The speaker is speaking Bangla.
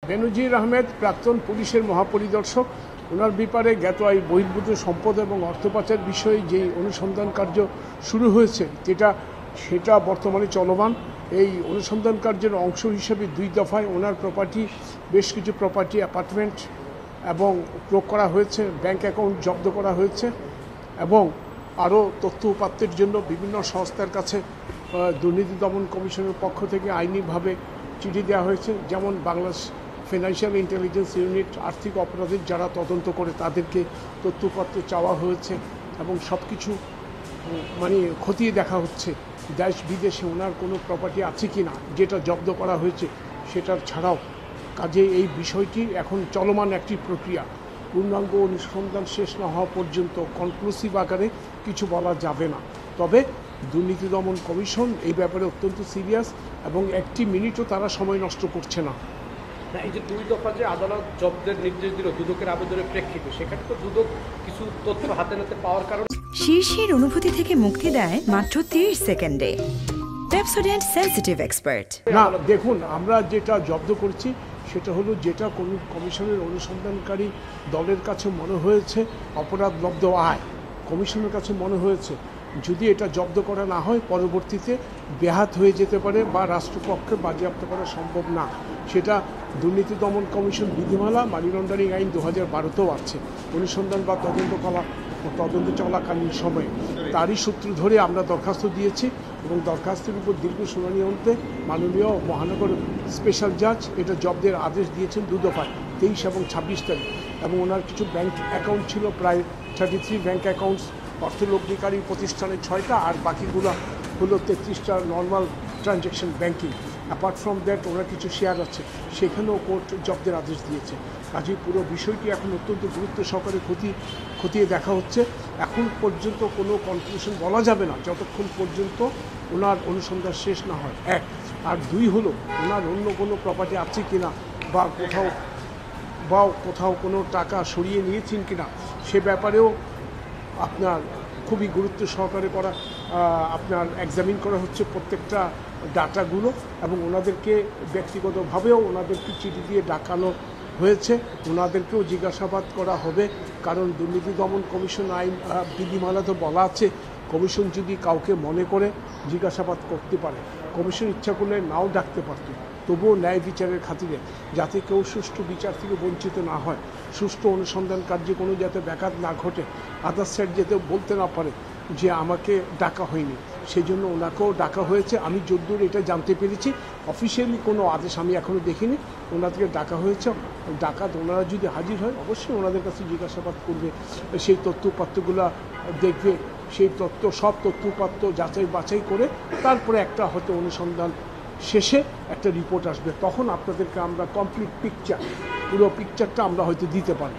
বেনজির আহমেদ প্রাক্তন পুলিশের মহাপরিদর্শক, ওনার ব্যাপারে জ্ঞাত এই বহির্ভূত সম্পদ এবং অর্থ পাচার বিষয়ে যে অনুসন্ধান কার্য শুরু হয়েছে সেটা বর্তমানে চলমান। এই অনুসন্ধান কার্যের অংশ হিসেবে 2 দফায় ওনার প্রপার্টি, বেশ কিছু প্রপার্টি, অ্যাপার্টমেন্ট এবং ক্রোক করা হয়েছে, ব্যাংক অ্যাকাউন্ট জব্দ করা হয়েছে এবং আরও তথ্য উপাত্তের জন্য বিভিন্ন সংস্থার কাছে দুর্নীতি দমন কমিশনের পক্ষ থেকে আইনিভাবে চিঠি দেওয়া হয়েছে। যেমন বাংলাদেশ ফিনান্সিয়াল ইন্টেলিজেন্স ইউনিট, আর্থিক অপরাধের যারা তদন্ত করে তাদেরকে তথ্যপত্র চাওয়া হয়েছে এবং সব কিছু খতিয়ে দেখা হচ্ছে দেশ বিদেশে ওনার কোনো প্রপার্টি আছে কি না যেটা জব্দ করা হয়েছে সেটার ছাড়াও। কাজে এই বিষয়টি এখন চলমান একটি প্রক্রিয়া। পূর্ণাঙ্গ অনুসন্ধান শেষ না হওয়া পর্যন্ত কনক্লুসিভ আকারে কিছু বলা যাবে না। তবে দুর্নীতি দমন কমিশন এই ব্যাপারে অত্যন্ত সিরিয়াস এবং একটি মিনিটও তারা সময় নষ্ট করছে না। এই যে 2 দফা যে আদালত জব্দের নির্দেশ দিল দুদকের আবেদনের প্রেক্ষিতে, সেখানে তো দুদক কিছু তথ্য হাতে নাতে পাওয়ার কারণে শীর্ষের অনুভূতি থেকে মুক্তি দেয় মাত্র 30 সেকেন্ডে। Pepsodent sensitive expert. না, দেখুন, আমরা যেটা জব্দ করছি সেটা হলো যেটা কোনো কমিশনের অনুসন্ধানকারী দলের কাছে মনে হয়েছে অপরাধলব্ধ আয়, কমিশনের কাছে মনে হয়েছে যদি এটা জব্দ করা না হয় পরবর্তীতে ব্যাহত হয়ে যেতে পারে বা রাষ্ট্রপক্ষে বাজেয়াপ্ত করা সম্ভব না। সেটা দুর্নীতি দমন কমিশন বিধিমালা, মানি লন্ডারিং আইন 2012তেও আছে। অনুসন্ধান বা তদন্ত চলাকালীন সময়ে তারই সূত্র ধরে আমরা দরখাস্ত দিয়েছি এবং দরখাস্তের উপর দীর্ঘ শুনানি অন্তে মাননীয় মহানগর স্পেশাল জাজ এটা জব্দের আদেশ দিয়েছেন 2 দফায়, 23 এবং 26 তারিখ। এবং ওনার কিছু ব্যাংক অ্যাকাউন্ট ছিল, প্রায় 33 ব্যাংক অ্যাকাউন্টস অর্থলগ্নিকারী প্রতিষ্ঠানে 6টা, আর বাকিগুলো হলো 33টা normal transaction banking. Apart from that ওরা কিছু শেয়ার আছে, সেখানেও কোর্ট জব্দের আদেশ দিয়েছে। কাজেই পুরো বিষয়টি এখন অত্যন্ত গুরুত্ব সহকারে খতিয়ে দেখা হচ্ছে। এখন পর্যন্ত কোনো কনক্লুশন বলা যাবে না যতক্ষণ পর্যন্ত ওনার অনুসন্ধান শেষ না হয়, 1। আর 2 হলো ওনার অন্য কোনো প্রপার্টি আছে কিনা বা কোথাও কোনো টাকা সরিয়ে নিয়েছেন কিনা সে ব্যাপারেও আপনার খুবই গুরুত্ব সহকারে আপনার এক্সামিন করা হচ্ছে প্রত্যেকটা ডাটাগুলো এবং ওনাদেরকে ব্যক্তিগতভাবেও ওনাদেরকে চিঠি দিয়ে ডাকানো হয়েছে, ওনাদেরকেও জিজ্ঞাসাবাদ করা হবে। কারণ দুর্নীতি দমন কমিশন আইন বিধিমালাতে বলা আছে কমিশন যদি কাউকে মনে করে জিজ্ঞাসাবাদ করতে পারে, কমিশন ইচ্ছা করলে নাও ডাকতে পারত, তবুও ন্যায় বিচারের খাতিরে যাতে কেউ সুষ্ঠু বিচার থেকে বঞ্চিত না হয়, সুষ্ঠু অনুসন্ধান কার্যে কোনো যাতে ব্যাঘাত না ঘটে, আদার সাইড যাতে বলতে না পারে যে আমাকে ডাকা হয়নি, সেই জন্য ওনাকেও ডাকা হয়েছে। আমি যদ্দূর এটা জানতে পেরেছি, অফিসিয়ালি কোনো আদেশ আমি এখনও দেখিনি, ওনাদেরকে ডাকা হয়েছে। ওনারা যদি হাজির হয় অবশ্যই ওনাদের কাছে জিজ্ঞাসাবাদ করবে, সেই তথ্যপত্রগুলো দেখবে, সেই সব তথ্যপত্র যাচাই বাছাই করে তারপরে একটা হয়তো অনুসন্ধান শেষে একটা রিপোর্ট আসবে, তখন আপনাদেরকে আমরা কমপ্লিট পুরো পিকচারটা আমরা হয়তো দিতে পারি।